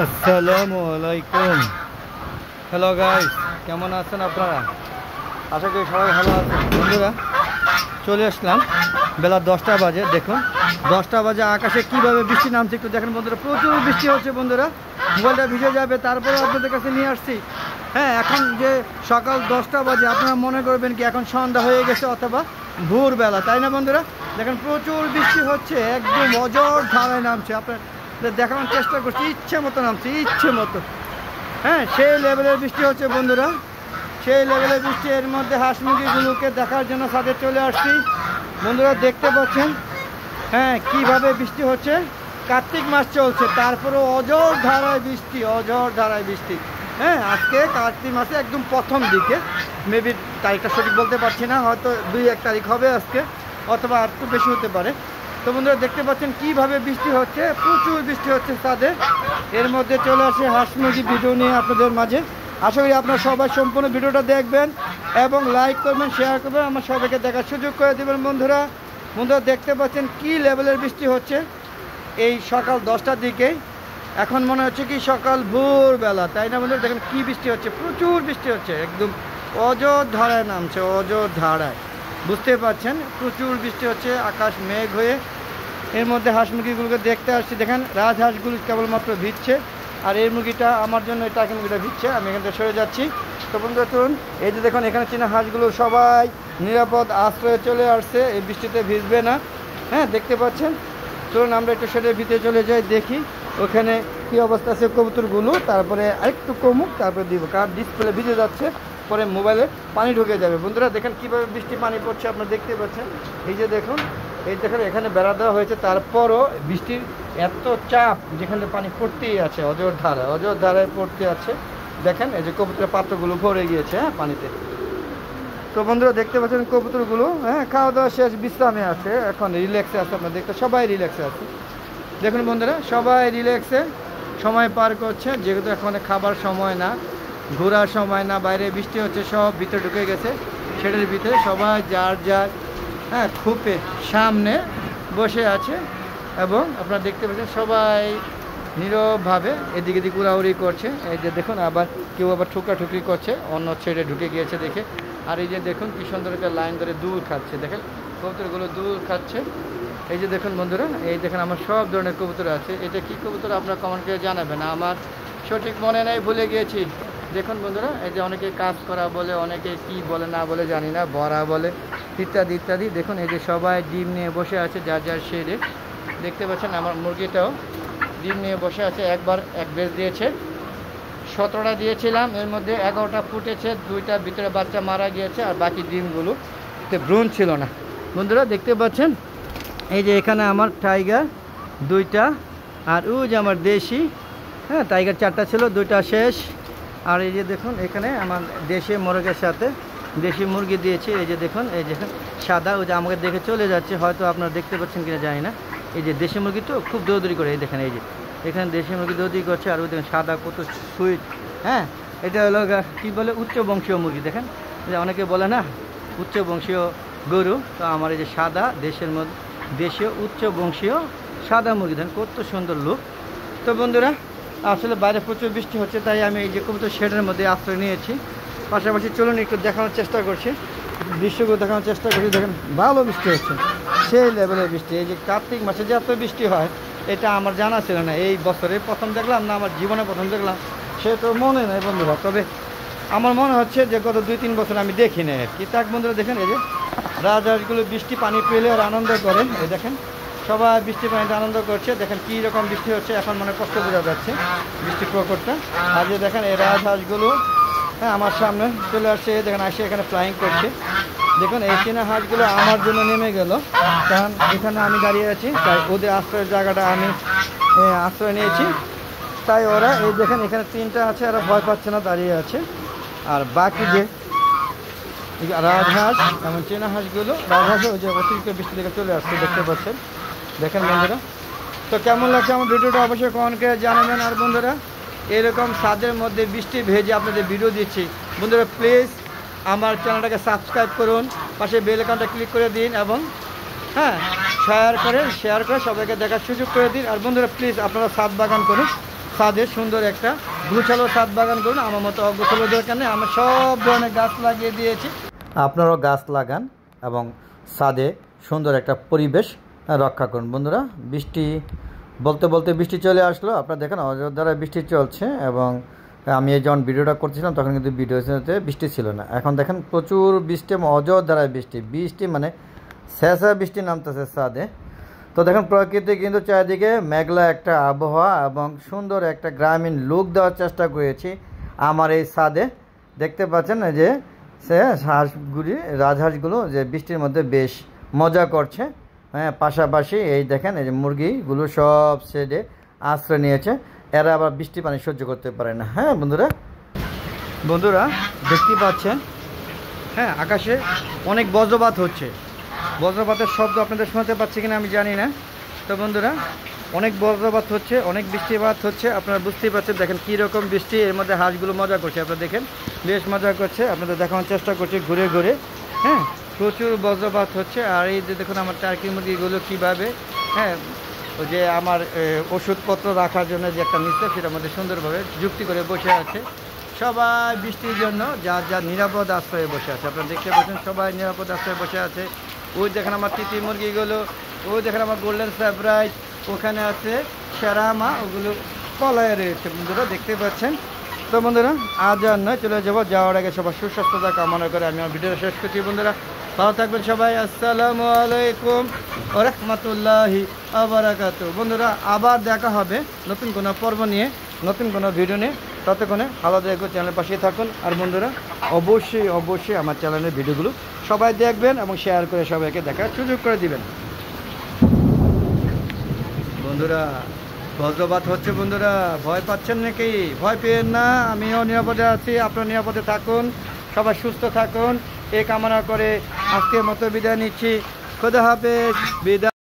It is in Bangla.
আসসালামু আলাইকুম। হ্যালো গাইস, কেমন আছেন আপনারা? আশা করি সবাই ভালো আছেন। বন্ধুরা, চলে আসলাম, বেলা 10টা বাজে। দেখুন 10টা বাজে আকাশে কিভাবে বৃষ্টি নামছে একটু দেখেন বন্ধুরা। প্রচুর বৃষ্টি হচ্ছে বন্ধুরা, মোবাইলটা ভিজে যাবে, তারপরে আপনাদের কাছে নিয়ে আসছি। হ্যাঁ, এখন যে সকাল 10টা বাজে, আপনারা মনে করবেন কি এখন সন্ধ্যা হয়ে গেছে অথবা ভোরবেলা, তাই না বন্ধুরা? দেখেন প্রচুর বৃষ্টি হচ্ছে, একদম অজর ধারায় নামছে। আপনার দেখানোর চেষ্টা করছি, ইচ্ছে মতো নামছে, ইচ্ছে মতো। হ্যাঁ, সেই লেভেলের বৃষ্টি হচ্ছে বন্ধুরা, সেই লেভেলের বৃষ্টি। এর মধ্যে হাঁস মুরগিগুলোকে দেখার জন্য ছাদে চলে আসছি। বন্ধুরা দেখতে পাচ্ছেন হ্যাঁ কীভাবে বৃষ্টি হচ্ছে। কার্তিক মাস চলছে, তারপরেও অজর ধারায় বৃষ্টি, অজর ধারায় বৃষ্টি। হ্যাঁ, আজকে কার্তিক মাসে একদম প্রথম দিকে, মেবি তারিখটা সঠিক বলতে পারছি না, হয়তো 2-1 তারিখ হবে আজকে, অথবা আর একটু বেশি হতে পারে। তো বন্ধুরা দেখতে পাচ্ছেন কিভাবে বৃষ্টি হচ্ছে, প্রচুর বৃষ্টি হচ্ছে ছাদে। এর মধ্যে চলে আসে হাঁস মুরগি ভিডিও নিয়ে আপনাদের মাঝে। আশা করি আপনারা সবাই সম্পূর্ণ ভিডিওটা দেখবেন এবং লাইক করবেন, শেয়ার করবেন, আমার সবাইকে দেখার সুযোগ করে দেবেন। বন্ধুরা দেখতে পাচ্ছেন কি লেভেলের বৃষ্টি হচ্ছে এই সকাল 10টার দিকে। এখন মনে হচ্ছে কি সকাল ভোরবেলা, তাই না বন্ধুরা? দেখেন কি বৃষ্টি হচ্ছে, প্রচুর বৃষ্টি হচ্ছে, একদম অজর ধারায় নামছে, অজর ধারায়। বুঝতে পারছেন প্রচুর বৃষ্টি হচ্ছে, আকাশ মেঘ হয়ে। এর মধ্যে হাঁস মুরগিগুলোকে দেখতে আসছি। দেখেন রাজহাঁসগুলো কেবলমাত্র ভিজছে, আর এই মুরগিটা আমার জন্য এটা মুরগিটা ভিজছে। আমি এখান থেকে সরে যাচ্ছি। তো বন্ধুরা চলুন, এই যে দেখুন এখানে চীনা হাঁসগুলো সবাই নিরাপদ আশ্রয়ে চলে আসছে, এই বৃষ্টিতে ভিজবে না। হ্যাঁ, দেখতে পাচ্ছেন। চলুন আমরা একটু শেডের ভিতরে চলে যাই, দেখি ওখানে কী অবস্থা আছে কবুতরগুলো। তারপরে আরেকটু কমুক, তারপরে দিব, কারণ ডিসপ্লে ভিজে যাচ্ছে, পরে মোবাইলে পানি ঢুকে যাবে। বন্ধুরা দেখেন কীভাবে বৃষ্টি পানি পড়ছে, আপনারা দেখতে পাচ্ছেন। এই যে দেখুন, এই দেখেন এখানে বেড়া দেওয়া হয়েছে, তারপরও বৃষ্টির এত চাপ, যেখানে পানি পড়তেই আছে, অজর ধারায় পড়তে আছে। দেখেন এই যে কবুতরের পাত্রগুলো ভরে গিয়েছে হ্যাঁ পানিতে। তো বন্ধুরা দেখতে পাচ্ছেন কবুতরগুলো হ্যাঁ খাওয়া দাওয়া শেষ, বিশ্রামে আছে, এখন রিল্যাক্সে আছে। আপনারা দেখতে সবাই রিল্যাক্সে আছে। দেখুন বন্ধুরা সবাই রিল্যাক্সে সময় পার করছে, যেহেতু এখন খাবার সময় না, ঘোরার সময় না, বাইরে বৃষ্টি হচ্ছে, সব ভিতরে ঢুকে গেছে শেডের ভিতরে। সবাই যার যার হ্যাঁ খুপে সামনে বসে আছে, এবং আপনারা দেখতে পাচ্ছেন সবাই নীরবভাবে এদিকে এদিকে উড়াউড়ি করছে। এই যে দেখুন আবার কেউ আবার ঠুকরাঠুকরি করছে, অন্য ছেড়ে ঢুকে গিয়েছে দেখে। আর এই যে দেখুন কি সুন্দর একটা লাইন ধরে দুধ খাচ্ছে, দেখেন কবুতরগুলো দুধ খাচ্ছে। এই যে দেখুন বন্ধুরা, এই দেখেন আমার সব ধরনের কবুতর আছে। এটা কি কবুতর আপনারা কমেন্ট করে জানাবেন, আমার সঠিক মনে নাই, ভুলে গিয়েছি। দেখুন বন্ধুরা, এই যে অনেকে কাজ করা বলে, অনেকে কি বলে না বলে জানি না, বড়া বলে, ইত্যাদি ইত্যাদি। দেখুন এই যে সবাই ডিম নিয়ে বসে আছে যার যার শেডে। দেখতে পাচ্ছেন আমার মুরগিটাও ডিম নিয়ে বসে আছে। একবার এক বেজ দিয়েছে, 17টা দিয়েছিলাম, এর মধ্যে 11টা ফুটেছে, 2টা ভিতরে বাচ্চা মারা গিয়েছে, আর বাকি ডিমগুলো ভ্রূণ ছিল না। বন্ধুরা দেখতে পাচ্ছেন এই যে এখানে আমার টাইগার 2টা, আর ওই যে আমার দেশি হ্যাঁ টাইগার 4টা ছিল, 2টা শেষ। আর এই যে দেখুন এখানে আমার দেশি মোরগের সাথে দেশি মুরগি দিয়েছি। এই যে দেখুন, এই যে সাদা, ওই যে আমাকে দেখে চলে যাচ্ছে, হয়তো আপনারা দেখতে পাচ্ছেন কিনা জানি না। এই যে দেশি মুরগি তো খুব দৌড়দৌড়ি করে, এই দেখেন এই যে এখানে দেশি মুরগি দৌড়দৌড়ি করছে। আর ওই দেখেন সাদা কত সুইট, হ্যাঁ এটা হলো কী বলে উচ্চ বংশীয় মুরগি। দেখেন যে অনেকে বলে না উচ্চ বংশীয় গরু, তো আমার এই যে সাদা দেশের মধ্যে দেশীয় উচ্চ বংশীয় সাদা মুরগি, দেখেন কত সুন্দর লুক। তো বন্ধুরা আসলে বাইরে প্রচুর বৃষ্টি হচ্ছে, তাই আমি এই যে কবুতর শেডের মধ্যে আশ্রয় নিয়েছি। পাশাপাশি চলুন একটু দেখানোর চেষ্টা করছি, দৃশ্যগুলো দেখানোর চেষ্টা করছি। দেখেন ভালো বৃষ্টি হচ্ছে, সেই লেভেলের বৃষ্টি। এই যে কার্তিক মাসে যে এত বৃষ্টি হয় এটা আমার জানা ছিল না, এই বছরে প্রথম দেখলাম, না আমার জীবনে প্রথম দেখলাম, সে তো মনে নেই বন্ধুরা। তবে আমার মনে হচ্ছে যে গত 2-3 বছর আমি দেখি না আর কি। তাক বন্ধুরা দেখেন এই যে রাজহাঁসগুলো বৃষ্টি পানি পেলে আর আনন্দ করে। এই দেখেন সবাই বৃষ্টি পানিতে আনন্দ করছে। দেখেন কী রকম বৃষ্টি হচ্ছে, এখন মানে কষ্ট বোঝা যাচ্ছে বৃষ্টির প্রকোপটা। আর যে দেখেন এই রাজহাঁসগুলো হ্যাঁ আমার সামনে চলে আসছে, দেখেন আসে এখানে ফ্লাইং করছে। দেখুন এই চীনা হাঁসগুলো আমার জন্য নেমে গেল, কারণ এখানে আমি দাঁড়িয়ে আছি, তাই ওদের আশ্রয়ের জায়গাটা আমি আশ্রয় নিয়েছি। তাই ওরা এই দেখেন এখানে 3টা আছে, ওরা ভয় পাচ্ছে না, দাঁড়িয়ে আছে। আর বাকি যে রাজহাঁস এবং চীনা হাঁসগুলো, রাজহাঁসও ওই যে অতিরিক্ত বৃষ্টি থেকে চলে আসছে, দেখতে পাচ্ছেন। দেখেন বন্ধুরা, তো কেমন লাগছে আমার ভিডিওটা অবশ্যই কমেন্ট করে জানাবেন। আর বন্ধুরা এরকম ছাদের মধ্যে বৃষ্টি ভেজে আপনাদের ভিডিও দিচ্ছি। বন্ধুরা প্লিজ আমার চ্যানেলটাকে সাবস্ক্রাইব করুন, পাশে বেল আইকনটা ক্লিক করে দিন, এবং হ্যাঁ শেয়ার করে সবাইকে দেখার সুযোগ করে দিন। আর বন্ধুরা প্লিজ আপনারা ছাদ বাগান করুন, ছাদে সুন্দর একটা গুছালো ছাদ বাগান করুন। আমার মতো অগোছালো দরকার নেই, আমরা সব ধরনের গাছ লাগিয়ে দিয়েছি। আপনারাও গাছ লাগান এবং ছাদে সুন্দর একটা পরিবেশ রক্ষা করুন। বন্ধুরা, বৃষ্টি বলতে বলতে বৃষ্টি চলে আসলো। আপনারা দেখেন অযোধ্যায় বৃষ্টি চলছে, এবং আমি যখন ভিডিওটা করছিলাম তখন কিন্তু ভিডিওতে বৃষ্টি ছিল না। এখন দেখেন প্রচুর বৃষ্টি, অযোধ্যায় বৃষ্টি মানে শেষা বৃষ্টি নামতেছে ছাদে। তো দেখেন প্রকৃতি কিন্তু চারিদিকে মেঘলা একটা আবহাওয়া এবং সুন্দর একটা গ্রামীণ লুক দেওয়ার চেষ্টা করেছি আমার এই ছাদে। দেখতে পাচ্ছেন যে সে রাজহাঁসগুলো যে বৃষ্টির মধ্যে বেশ মজা করছে। হ্যাঁ, পাশাপাশি এই দেখেন এই যে মুরগিগুলো সব শেডে আশ্রয় নিয়েছে, এরা আবার বৃষ্টি পানি সহ্য করতে পারে না। হ্যাঁ বন্ধুরা দেখতে পাচ্ছেন, হ্যাঁ আকাশে অনেক বজ্রপাত হচ্ছে। বজ্রপাতের শব্দ আপনাদের শোনাতে পাচ্ছি কিনা আমি জানি না। তো বন্ধুরা, অনেক বজ্রপাত হচ্ছে, অনেক বৃষ্টিপাত হচ্ছে, আপনারা বুঝতেই পারছেন। দেখেন কীরকম বৃষ্টি, এর মধ্যে হাঁসগুলো মজা করছে। আপনারা দেখেন বেশ মজা করছে, আপনাদের দেখানোর চেষ্টা করছি ঘুরে ঘুরে। হ্যাঁ, প্রচুর বজ্রপাত হচ্ছে। আর এই যে দেখুন আমার টার্কি মুরগিগুলো কীভাবে, হ্যাঁ ওই যে আমার ওষুধপত্র রাখার জন্য যে একটা নিচ্ছে সেটার মধ্যে সুন্দরভাবে যুক্তি করে বসে আছে। সবাই বৃষ্টির জন্য যার নিরাপদ আশ্রয়ে বসে আছে। আপনারা দেখতে পাচ্ছেন সবাই নিরাপদ আশ্রয়ে বসে আছে। ওই দেখেন আমার তিতি মুরগিগুলো, ওই দেখেন আমার গোল্ডেন ফেভারাইট, ওখানে আছে সেরামা, ওগুলো পলায় রয়েছে। বন্ধুরা দেখতে পাচ্ছেন। তো বন্ধুরা, আজ আর নয়, চলে যাবো। যাওয়ার আগে সবার সুস্বাস্থ্যতা কামনা করে আমি আমার ভিডিওটা শেষ করছি। বন্ধুরা ভালো থাকবেন সবাই। আসসালামু আলাইকুম ওয়া রাহমাতুল্লাহি ওয়া বারাকাতুহু। বন্ধুরা আবার দেখা হবে নতুন কোনো পর্ব নিয়ে, নতুন কোনো ভিডিও নিয়ে। ততক্ষণে ভালো দেখো, চ্যানেলের পাশেই থাকুন। আর বন্ধুরা অবশ্যই আমার চ্যানেলের ভিডিওগুলো সবাই দেখবেন এবং শেয়ার করে সবাইকে দেখার সুযোগ করে দিবেন। বন্ধুরা বজ্রপাত হচ্ছে, বন্ধুরা ভয় পাচ্ছেন নাকি? ভয় পেয়েন না, আমিও নিরাপদে আছি, আপনারা নিরাপদে থাকুন, সবাই সুস্থ থাকুন এই কামনা করে আজকের মতো বিদায় নিচ্ছি। খোদা হাফেজ, বিদায়।